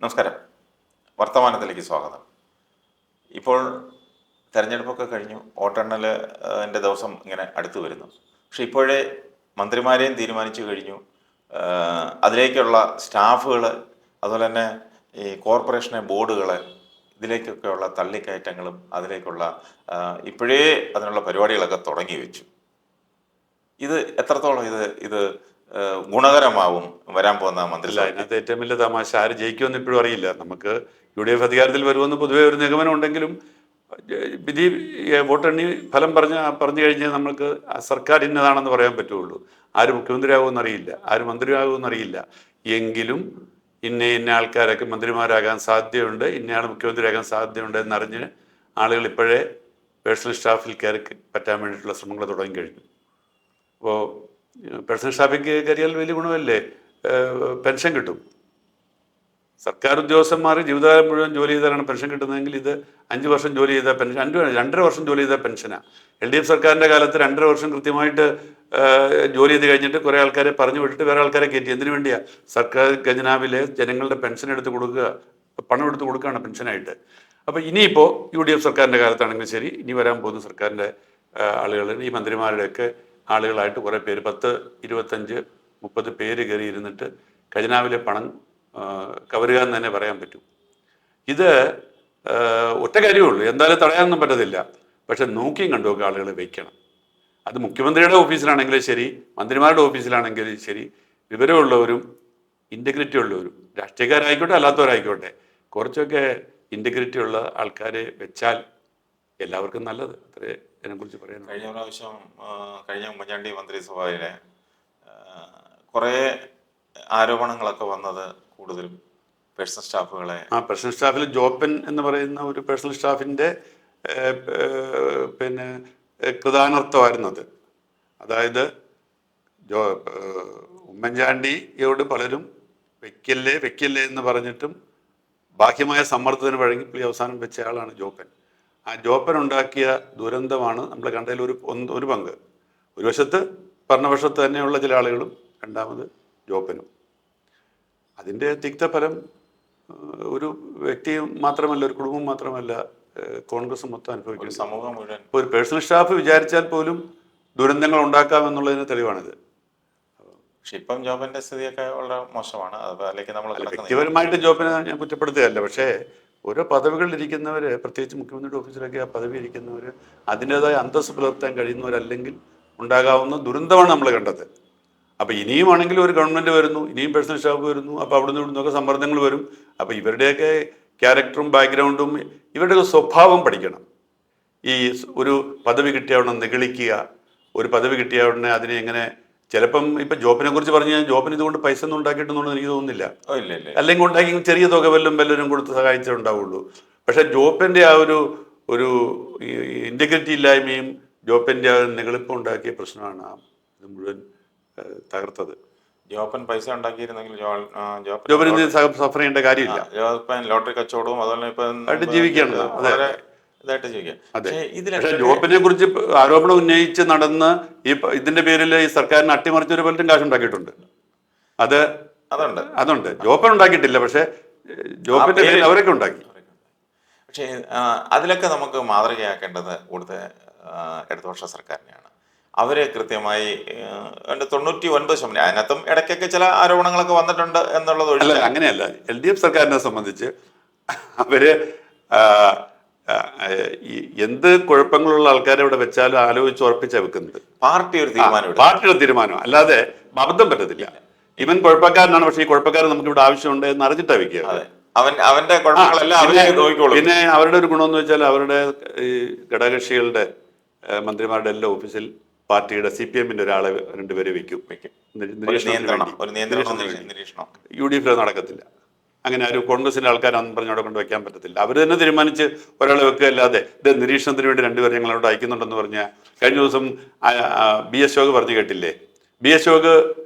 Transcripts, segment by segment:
നമസ്കാരം. വർത്തമാനത്തിലേക്ക് സ്വാഗതം. ഇപ്പോൾ തെരഞ്ഞെടുപ്പൊക്കെ കഴിഞ്ഞു, വോട്ടെണ്ണലിൻ്റെ ദിവസം ഇങ്ങനെ അടുത്ത് വരുന്നു. പക്ഷെ ഇപ്പോഴേ മന്ത്രിമാരെയും തീരുമാനിച്ചു കഴിഞ്ഞു. അതിലേക്കുള്ള സ്റ്റാഫുകൾ, അതുപോലെ തന്നെ ഈ കോർപ്പറേഷനെ ബോർഡുകൾ, ഇതിലേക്കൊക്കെയുള്ള തള്ളിക്കയറ്റങ്ങളും അതിലേക്കുള്ള ഇപ്പോഴേ അതിനുള്ള പരിപാടികളൊക്കെ തുടങ്ങി വെച്ചു. ഇത് എത്രത്തോളം ഇത് ഗുണകരമാവും വരാൻ പോകുന്ന മന്ത്രിസഭ? അതിനകത്ത് ഏറ്റവും വലിയ തമാശ, ആര് ജയിക്കുമെന്ന് ഇപ്പോഴും അറിയില്ല. നമുക്ക് UDF അധികാരത്തിൽ വരുമെന്ന് പൊതുവേ ഒരു നിഗമനം ഉണ്ടെങ്കിലും വിധി വോട്ടെണ്ണി ഫലം പറഞ്ഞു കഴിഞ്ഞാൽ നമുക്ക് സർക്കാർ ഇന്നതാണെന്ന് പറയാൻ പറ്റുള്ളൂ. ആര് മുഖ്യമന്ത്രിയാകുമെന്ന് അറിയില്ല, ആര് മന്ത്രിയാകുമെന്ന് അറിയില്ല. എങ്കിലും ഇന്ന ആൾക്കാരൊക്കെ മന്ത്രിമാരാകാൻ സാധ്യതയുണ്ട്, ഇന്നയാൾ മുഖ്യമന്ത്രിയാകാൻ സാധ്യതയുണ്ട് എന്നറിഞ്ഞ് ആളുകൾ ഇപ്പോഴേ പേഴ്സണൽ സ്റ്റാഫിൽ കയറി പറ്റാൻ വേണ്ടിയിട്ടുള്ള ശ്രമങ്ങൾ തുടങ്ങി കഴിഞ്ഞു. അപ്പോൾ പേഴ്സണൽ സ്റ്റാഫിൽ കയറിയാൽ വലിയ ഗുണമല്ലേ? പെൻഷൻ കിട്ടും. സർക്കാർ ഉദ്യോഗസ്ഥന്മാർ ജീവിതകാലം മുഴുവൻ ജോലി ചെയ്താലാണ് പെൻഷൻ കിട്ടുന്നതെങ്കിൽ ഇത് 5 വർഷം ജോലി ചെയ്താൽ പെൻഷൻ, 2.5 വർഷം ജോലി ചെയ്താൽ പെൻഷനാണ്. LDF സർക്കാരിൻ്റെ കാലത്ത് 2.5 വർഷം കൃത്യമായിട്ട് ജോലി ചെയ്ത് കഴിഞ്ഞിട്ട് കുറേ ആൾക്കാരെ പറഞ്ഞു വിട്ടിട്ട് വേറെ ആൾക്കാരെ കയറ്റി. എന്തിനു വേണ്ടിയാണ്? സർക്കാർ ഖജനാവിലെ ജനങ്ങളുടെ പെൻഷൻ എടുത്ത് കൊടുക്കുക, പണം എടുത്ത് കൊടുക്കുകയാണ് പെൻഷനായിട്ട്. അപ്പോൾ ഇനിയിപ്പോൾ UDF സർക്കാരിൻ്റെ കാലത്താണെങ്കിലും ശരി, ഇനി വരാൻ പോകുന്ന സർക്കാരിൻ്റെ ആളുകൾ, ഈ മന്ത്രിമാരുടെയൊക്കെ ആളുകളായിട്ട് കുറേ പേര് 10, 25, 30 പേര് കയറി ഇരുന്നിട്ട് ഖജനാവിലെ പണം കവരുക എന്ന് തന്നെ പറയാൻ പറ്റും. ഇത് ഒറ്റ കാര്യമേ ഉള്ളൂ, എന്തായാലും തടയാനൊന്നും പറ്റത്തില്ല. പക്ഷെ നോക്കിയും കണ്ടുമൊക്കെ ആളുകൾ വയ്ക്കണം. അത് മുഖ്യമന്ത്രിയുടെ ഓഫീസിലാണെങ്കിലും ശരി, മന്ത്രിമാരുടെ ഓഫീസിലാണെങ്കിലും ശരി, വിവരമുള്ളവരും ഇൻറ്റഗ്രിറ്റി ഉള്ളവരും, രാഷ്ട്രീയക്കാരായിക്കോട്ടെ അല്ലാത്തവരായിക്കോട്ടെ, കുറച്ചൊക്കെ ഇൻറ്റഗ്രിറ്റി ഉള്ള ആൾക്കാരെ വെച്ചാൽ എല്ലാവർക്കും നല്ലത്. അത്രേ ഇതിനെക്കുറിച്ച് പറയാൻ. കഴിഞ്ഞ ഉമ്മൻചാണ്ടി മന്ത്രിസഭയിലെ കുറേ ആരോപണങ്ങളൊക്കെ വന്നത് കൂടുതലും പേഴ്സണൽ സ്റ്റാഫുകളെ. പേഴ്സണൽ സ്റ്റാഫിൽ ജോപ്പൻ എന്ന് പറയുന്ന ഒരു പേഴ്സണൽ സ്റ്റാഫിൻ്റെ പിന്നെ കൃതാനർത്ഥമായിരുന്നത്. അതായത് ഉമ്മൻചാണ്ടിയോട് പലരും വെക്കല്ലേ എന്ന് പറഞ്ഞിട്ടും ബാഹ്യമായ സമ്മർദ്ദത്തിന് വഴങ്ങി പുള്ളി അവസാനം വെച്ച ആളാണ് ജോപ്പൻ. ആ ജോപ്പൻ ഉണ്ടാക്കിയ ദുരന്തമാണ് നമ്മൾ കണ്ടതിൽ ഒരു പങ്ക്. ഒരു വശത്ത് ഭരണപക്ഷത്ത് തന്നെയുള്ള ചില ആളുകളും, രണ്ടാമത് ജോപ്പനും. അതിൻ്റെ തിക്തഫലം ഒരു വ്യക്തിയും മാത്രമല്ല, ഒരു കുടുംബം മാത്രമല്ല, കോൺഗ്രസ് മൊത്തം അനുഭവിക്കുന്നു, സമൂഹം മുഴുവൻ. ഒരു പേഴ്സണൽ സ്റ്റാഫ് വിചാരിച്ചാൽ പോലും ദുരന്തങ്ങൾ ഉണ്ടാക്കാമെന്നുള്ളതിന് തെളിവാണിത്. പക്ഷെ ഇപ്പം ജോബിന്റെ സ്ഥിതിയൊക്കെ വളരെ മോശമാണ്. അതിലേക്ക് നമ്മൾ വ്യക്തിപരമായിട്ട് ജോബിനെ ഞാൻ കുറ്റപ്പെടുത്തുകയല്ല. പക്ഷേ ഓരോ പദവികളിൽ ഇരിക്കുന്നവർ, പ്രത്യേകിച്ച് മുഖ്യമന്ത്രിയുടെ ഓഫീസിലൊക്കെ ആ പദവി ഇരിക്കുന്നവർ, അതിൻ്റെതായ അന്തസ്സ് പുലർത്താൻ കഴിയുന്നവരല്ലെങ്കിൽ ഉണ്ടാകാവുന്ന ദുരന്തമാണ് നമ്മൾ കണ്ടത്. അപ്പോൾ ഇനിയുമാണെങ്കിൽ ഒരു ഗവൺമെൻറ് വരുന്നു, ഇനിയും പേഴ്സണൽ സ്റ്റാഫ് വരുന്നു, അപ്പോൾ അവിടുന്ന് ഇവിടുന്നൊക്കെ സമ്മർദ്ദങ്ങൾ വരും. അപ്പോൾ ഇവരുടെയൊക്കെ ക്യാരക്ടറും ബാക്ക്ഗ്രൗണ്ടും ഇവരുടെയൊക്കെ സ്വഭാവം പഠിക്കണം. ഈ ഒരു പദവി കിട്ടിയ ഉടനെ നിഗളിക്കുക, ഒരു പദവി കിട്ടിയ ഉടനെ അതിനെ എങ്ങനെ, ചിലപ്പം ഇപ്പം ജോബിനെ കുറിച്ച് പറഞ്ഞു കഴിഞ്ഞാൽ ജോബിന് ഇതുകൊണ്ട് പൈസ ഒന്നും ഉണ്ടാക്കിയിട്ടൊന്നും എനിക്ക് തോന്നുന്നില്ല. അല്ലെങ്കിൽ ഉണ്ടാക്കി ചെറിയ തുക വല്ലവരും കൊടുത്ത് സഹായിച്ചിട്ടുണ്ടാവുള്ളൂ. പക്ഷെ ജോബിൻ്റെ ആ ഒരു ഇൻറ്റഗ്രിറ്റി ഇല്ലായ്മയും ജോബിൻ്റെ ആ നിഗളിപ്പം ഉണ്ടാക്കിയ പ്രശ്നമാണ് ഇത് മുഴുവൻ തകർത്തത്. ജോപ്പൻ പൈസ ഉണ്ടാക്കിയിരുന്നെങ്കിൽ ജോബിന് സഫർ ചെയ്യേണ്ട കാര്യമില്ല. ജോപ്പൻ ലോട്ടറി കച്ചവടവും അതുപോലെ ഇപ്പം ജീവിക്കണം. ഇതായിട്ട് ജീവിക്കാം. പക്ഷേ ജോബിനെ കുറിച്ച് ആരോപണം ഉന്നയിച്ച് നടന്ന് ഇതിന്റെ പേരിൽ ഈ സർക്കാരിനെ അട്ടിമറിച്ചൊരു പലരും കാശുണ്ടാക്കിയിട്ടുണ്ട്. അതുണ്ട്. ജോബൻ ഉണ്ടാക്കിയിട്ടില്ല, പക്ഷെ ജോബിന്റെ പേരിൽ അവരൊക്കെ ഉണ്ടാക്കി. പക്ഷേ അതിലൊക്കെ നമുക്ക് മാതൃകയാക്കേണ്ടത് ഇവിടുത്തെ ഇടതുപക്ഷ സർക്കാരിനെയാണ്. അവര് കൃത്യമായി 99%, അതിനകത്തും ഇടയ്ക്കൊക്കെ ചില ആരോപണങ്ങളൊക്കെ വന്നിട്ടുണ്ട് എന്നുള്ളത് ഒഴിച്ച്. അങ്ങനെയല്ല, LDF സർക്കാരിനെ സംബന്ധിച്ച് അവര് എന്ത് കുഴപ്പങ്ങളുള്ള ആൾക്കാരെ ഇവിടെ വെച്ചാലും ആലോചിച്ച് ഉറപ്പിച്ചാണ് വെക്കുന്നത്. പാർട്ടിയുടെ തീരുമാനം അല്ലാതെ അബദ്ധം പറ്റത്തില്ല. ഇവൻ കുഴപ്പക്കാരനാണ്, പക്ഷേ ഈ കുഴപ്പക്കാരൻ നമുക്ക് ഇവിടെ ആവശ്യമുണ്ട് എന്ന് അറിഞ്ഞിട്ടാ വെക്കുക. അവന്റെ പിന്നെ അവരുടെ ഒരു ഗുണമെന്ന് വെച്ചാൽ അവരുടെ ഈ ഘടകകക്ഷികളുടെ മന്ത്രിമാരുടെ എല്ലാ ഓഫീസിൽ പാർട്ടിയുടെ CPM-ന്റെ ഒരാളെ 2 പേരെ വെക്കും. UDF നടക്കത്തില്ല. അങ്ങനെ ഒരു കോൺഗ്രസിന്റെ ആൾക്കാരാണെന്ന് പറഞ്ഞ് അവിടെ കൊണ്ട് വെക്കാൻ പറ്റത്തില്ല. അവർ തന്നെ തീരുമാനിച്ച് ഒരാളെ വെക്കുക അല്ലാതെ ഇത് നിരീക്ഷണത്തിന് വേണ്ടി 2 പേരെ ഞങ്ങളോട് അയക്കുന്നുണ്ടെന്ന് പറഞ്ഞാൽ കഴിഞ്ഞ ദിവസം BS ശോക് പറഞ്ഞു കേട്ടില്ലേ? BS ശോക്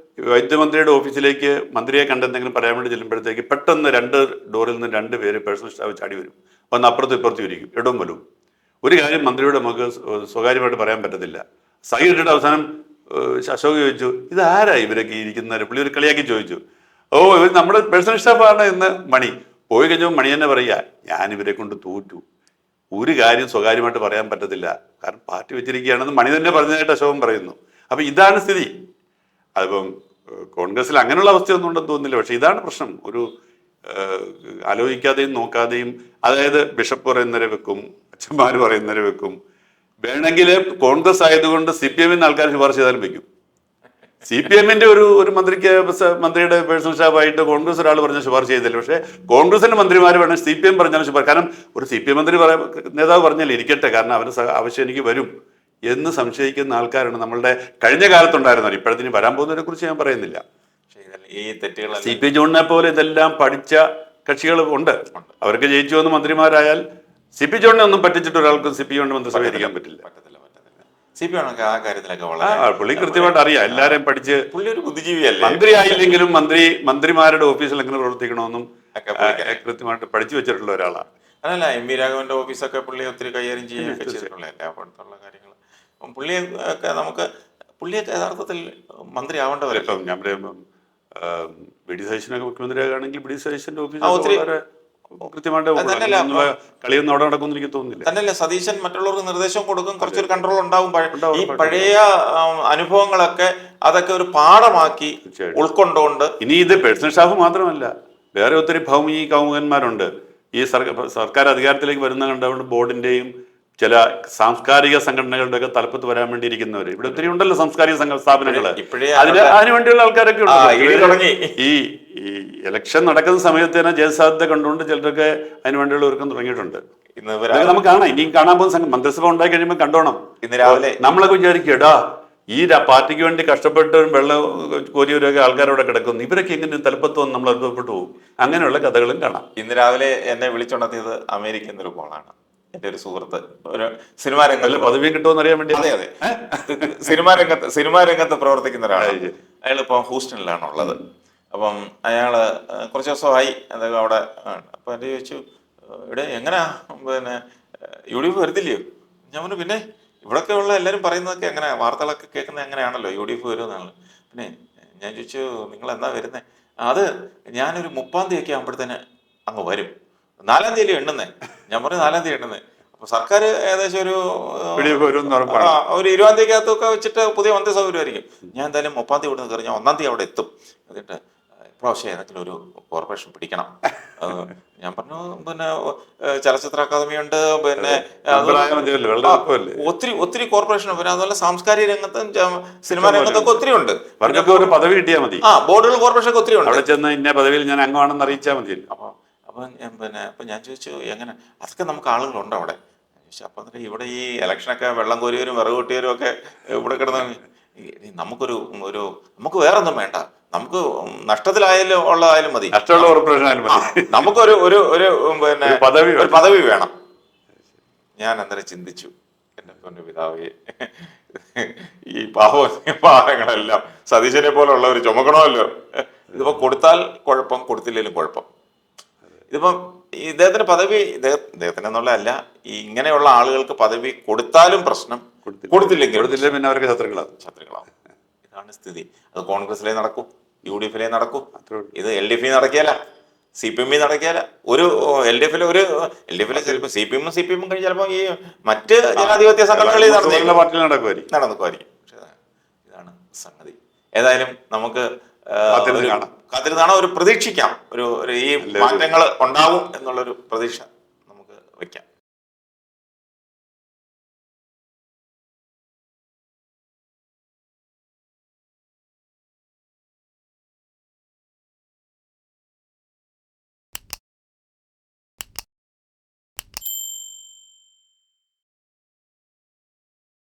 വൈദ്യമന്ത്രിയുടെ ഓഫീസിലേക്ക് മന്ത്രിയെ കണ്ടെന്തെങ്കിലും പറയാൻ വേണ്ടി ചെല്ലുമ്പോഴത്തേക്ക് പെട്ടെന്ന് 2 ഡോറിൽ നിന്ന് 2 പേര് പേഴ്സണൽ സ്റ്റാഫ് ചാടി വരും. ഒന്ന് അപ്പുറത്തും ഇപ്പുറത്തും ഇരിക്കും, ഇടവും വലും. ഒരു കാര്യം മന്ത്രിയുടെ നമുക്ക് സ്വകാര്യമായിട്ട് പറയാൻ പറ്റത്തില്ല. സഹിച്ചിട്ട് അവസാനം അശോക് ചോദിച്ചു, ഇതാരാ ഇവരൊക്കെ ഇരിക്കുന്നവർ? പുള്ളി ഒരു കളിയാക്കി ചോദിച്ചു, ഇവർ നമ്മുടെ പേഴ്സണൽ സ്റ്റാഫാണ് എന്ന്. മണി പോയി കഴിഞ്ഞപ്പോൾ മണി തന്നെ പറയുക, ഞാൻ ഇവരെ കൊണ്ട് തോറ്റു, ഒരു കാര്യം സ്വകാര്യമായിട്ട് പറയാൻ പറ്റത്തില്ല, കാരണം പാർട്ടി വെച്ചിരിക്കുകയാണെന്ന് മണി തന്നെ പറഞ്ഞതായിട്ട് അശോകൻ പറയുന്നു. അപ്പൊ ഇതാണ് സ്ഥിതി. അതിപ്പം കോൺഗ്രസിൽ അങ്ങനെയുള്ള അവസ്ഥയൊന്നും ഉണ്ടെന്ന് തോന്നുന്നില്ല. പക്ഷെ ഇതാണ് പ്രശ്നം. ഒരു ആലോചിക്കാതെയും നോക്കാതെയും, അതായത് ബിഷപ്പ് പറയുന്നവരെ വെക്കും, അച്ഛന്മാർ പറയുന്നവരെ വെക്കും, വേണമെങ്കിൽ കോൺഗ്രസ് ആയതുകൊണ്ട് CPM ആൾക്കാർ ശുപാർശ ചെയ്താലും വെക്കും. CPM ഒരു മന്ത്രിയുടെ പേഴ്സണൽ സ്റ്റാഫായിട്ട് കോൺഗ്രസ് ഒരാൾ പറഞ്ഞ ശുപാർശ ചെയ്തില്ല. പക്ഷേ കോൺഗ്രസിന്റെ മന്ത്രിമാർ വേണം CPM പറഞ്ഞാലും ശുപാർശ. കാരണം ഒരു CPM മന്ത്രി നേതാവ് പറഞ്ഞാലേ ഇരിക്കട്ടെ, കാരണം അവന് ആവശ്യം എനിക്ക് വരും എന്ന് സംശയിക്കുന്ന ആൾക്കാരാണ് നമ്മളുടെ കഴിഞ്ഞ കാലത്തുണ്ടായിരുന്നത്. ഇപ്പോഴത്തിന് വരാൻ പോകുന്നതിനെ കുറിച്ച് ഞാൻ പറയുന്നില്ല. ഈ തെറ്റുകൾ CP ജോണിനെ പോലെ ഇതെല്ലാം പഠിച്ച കക്ഷികൾ ഉണ്ട്. അവർക്ക് ജയിച്ചു വന്ന് മന്ത്രിമാരായാൽ CP ജോണിനെ ഒന്നും പറ്റിച്ചിട്ട് ഒരാൾക്കും CP ജോണിന് മന്ത്രിസഭ ഇരിക്കാൻ പറ്റില്ല. CPM ആ കാര്യത്തിലൊക്കെ വളരെ പുള്ളി കൃത്യമായിട്ട് അറിയാം, എല്ലാരെയും പഠിച്ച്. പുള്ളി ഒരു ബുദ്ധിജീവിയല്ലേ. മന്ത്രി ആയില്ലെങ്കിലും മന്ത്രിമാരുടെ ഓഫീസിൽ എങ്ങനെ പ്രവർത്തിക്കണമെന്നും കൃത്യമായിട്ട് പഠിച്ചു വെച്ചിട്ടുള്ള ഒരാളാണ്. അതല്ല, MV രാഘവന്റെ ഓഫീസൊക്കെ പുള്ളി ഒത്തിരി കൈകാര്യം ചെയ്യുകയൊക്കെ ചെയ്തിട്ടുള്ള എല്ലാ അടുത്തുള്ള കാര്യങ്ങൾ. അപ്പം പുള്ളിയൊക്കെ പുള്ളിയൊക്കെ യഥാർത്ഥത്തിൽ മന്ത്രി ആവേണ്ടവരെ. ഇപ്പം ഞാൻ പറയുമ്പം BD സതീശനൊക്കെ മുഖ്യമന്ത്രിയാണെങ്കിൽ BD സതീശന്റെ ഓഫീസ് കൃത്യമായിട്ട് കളിയൊന്നും അവിടെ നടക്കുമെന്ന് എനിക്ക് തോന്നുന്നില്ല. തന്നെയല്ല, സതീശൻ മറ്റുള്ളവർക്ക് നിർദ്ദേശം കൊടുക്കും, കുറച്ചൊരു കൺട്രോൾ ഉണ്ടാവും. ഈ പഴയ അനുഭവങ്ങളൊക്കെ അതൊക്കെ ഒരു പാഠമാക്കി ഉൾക്കൊണ്ടുകൊണ്ട്. ഇനി ഇത് പേഴ്സണൽ സ്റ്റാഫ് മാത്രമല്ല, വേറെ ഒത്തിരി ഭൗമി കൗമുകന്മാരുണ്ട് ഈ സർക്കാർ അധികാരത്തിലേക്ക് വരുന്ന കണ്ടുകൊണ്ട് ബോർഡിന്റെയും ചില സാംസ്കാരിക സംഘടനകളുടെ ഒക്കെ തലപ്പത്ത് വരാൻ വേണ്ടി ഇരിക്കുന്നവര് ഇവിടെ ഒത്തിരി ഉണ്ടല്ലോ, സാംസ്കാരിക സ്ഥാപനങ്ങള്. അതിനു വേണ്ടിയുള്ള ആൾക്കാരൊക്കെ ഉണ്ട്. ഈ ഇലക്ഷൻ നടക്കുന്ന സമയത്ത് തന്നെ ജയസാധ്യത കണ്ടുകൊണ്ട് ചിലരൊക്കെ അതിന് വേണ്ടിയുള്ള ഒരുക്കം തുടങ്ങിയിട്ടുണ്ട്. നമുക്ക് കാണാം, ഇനിയും കാണാൻ പോകുന്ന മന്ത്രിസഭ ഉണ്ടായി കഴിയുമ്പോൾ കണ്ടോണം. ഇന്ന് രാവിലെ നമ്മളൊക്കെ വിചാരിക്കും, എടാ ഈ പാർട്ടിക്ക് വേണ്ടി കഷ്ടപ്പെട്ട് വെള്ളം കോരിയവരൊക്കെ ആൾക്കാരവിടെ കിടക്കുന്നു, ഇവരൊക്കെ എങ്ങനെ തലപ്പത്ത് വന്ന് നമ്മൾ അത്ഭുതപ്പെട്ടു പോകും. അങ്ങനെയുള്ള കഥകളും കാണാം. ഇന്ന് രാവിലെ എന്നെ വിളിച്ചുണർത്തിയത് അമേരിക്കൻ ഒരു കോളാണ്. എൻ്റെ ഒരു സുഹൃത്ത്, ഒരു സിനിമാ രംഗത്ത് പദവി കിട്ടുമെന്ന് അറിയാൻ വേണ്ടി. അതെ അതെ, സിനിമാ രംഗത്ത് പ്രവർത്തിക്കുന്ന ഒരാളാണ്. അയാൾ ഇപ്പം ഹൂസ്റ്റണിലാണ് ഉള്ളത്. അപ്പം അയാള് കുറച്ച് ദിവസമായി എന്തൊക്കെ അവിടെ. അപ്പൊ എൻ്റെ ചോദിച്ചു, ഇവിടെ എങ്ങനെയാ UDF വരുന്നില്ലയോ? ഞാൻ പറഞ്ഞു, പിന്നെ ഇവിടെയൊക്കെ ഉള്ള എല്ലാവരും പറയുന്നതൊക്കെ എങ്ങനെ, വാർത്തകളൊക്കെ കേൾക്കുന്നത് എങ്ങനെയാണല്ലോ, UDF വരുമെന്നാണ്. പിന്നെ ഞാൻ ചോദിച്ചു, നിങ്ങൾ എന്നാ വരുന്നേ? അത് ഞാനൊരു 30-ാം തീയതി ഒക്കെ ആകുമ്പോഴത്തേന് അങ്ങ് വരും. 4-ാം തീയതി എണ്ണുന്നേ. ഞാൻ പറഞ്ഞു 4-ാം തീയതി എണ്ണുന്നേ. അപ്പൊ സർക്കാർ ഏകദേശം ഒരു 20-ാം തീയതിക്കകത്തൊക്കെ വെച്ചിട്ട് പുതിയ മന്ത്രി സൗകര്യമായിരിക്കും. ഞാൻ എന്തായാലും 30-ാം തീയതി ഇവിടെ കയറി, ഞാൻ 1-ാം തീയതി അവിടെ എത്തും. എന്നിട്ട് പ്രാവശ്യം ഏതെങ്കിലും ഒരു കോർപ്പറേഷൻ പിടിക്കണം. ഞാൻ പറഞ്ഞു, പിന്നെ ചലച്ചിത്ര അക്കാദമി ഉണ്ട്, പിന്നെ ഒത്തിരി കോർപ്പറേഷൻ, പിന്നെ അതുപോലെ സാംസ്കാരിക രംഗത്തും സിനിമാ രംഗത്തൊക്കെ ഒത്തിരി ഉണ്ട്. ഒരു പദവി കിട്ടിയാൽ മതി. ബോർഡുകൾ കോർപ്പറേഷൻ ഒത്തിരി ഉണ്ട്. അവിടെ ചെന്ന് ഇന്ന പദവിയിൽ ഞാൻ അംഗമാണെന്ന് അറിയിച്ചാൽ മതി. അപ്പൊ ഞാൻ ചോദിച്ചു, എങ്ങനെ അതൊക്കെ നമുക്ക് ആളുകളുണ്ട് അവിടെ? അപ്പൊ ഇവിടെ ഈ ഇലക്ഷനൊക്കെ വെള്ളം കോരിയവരും വിറക് കൊട്ടിയവരും ഒക്കെ ഇവിടെ കിടന്ന് നമുക്ക് വേറെ ഒന്നും വേണ്ട, നമുക്ക് നഷ്ടത്തിലായാലും ഉള്ളതായാലും മതി, നമുക്കൊരു പിന്നെ പദവി വേണം. ഞാൻ അന്നേരം ചിന്തിച്ചു, എന്റെ പൊന്നു പിതാവേ, ഈ പാവങ്ങളെല്ലാം സതീശനെ പോലുള്ള ഒരു ചുമക്കണമല്ലോ. ഇതിപ്പോ കൊടുത്താൽ കുഴപ്പം, കൊടുത്തില്ലെങ്കിലും കുഴപ്പം. ഇതിപ്പം ഇദ്ദേഹത്തിന് പദവി, ഇദ്ദേഹത്തിന് എന്നുള്ളതല്ല, ഇങ്ങനെയുള്ള ആളുകൾക്ക് പദവി കൊടുത്താലും പ്രശ്നം, കൊടുത്തില്ലെങ്കിൽ പിന്നെ അവർക്ക് ശത്രുക്കളാവും. ഇതാണ് സ്ഥിതി. അത് കോൺഗ്രസിലേ നടക്കൂ, UDF-ലെ നടക്കൂ, ഇത് LDF നടക്കിയല്ല, CPM നടക്കിയല്ല. ഒരു LDF-ലെ ചിലപ്പോൾ CPM കഴിഞ്ഞ് ചിലപ്പോൾ ഈ മറ്റ് ജനാധിപത്യ സംഘടനകളിൽ നടക്കുമായിരിക്കും. പക്ഷെ ഇതാണ് സംഗതി. ഏതായാലും നമുക്ക് കാത്തിരുന്നാണ് ഒരു പ്രതീക്ഷിക്കാം, ഈ മാറ്റങ്ങൾ ഉണ്ടാവും എന്നുള്ളൊരു പ്രതീക്ഷ നമുക്ക് വയ്ക്കാം.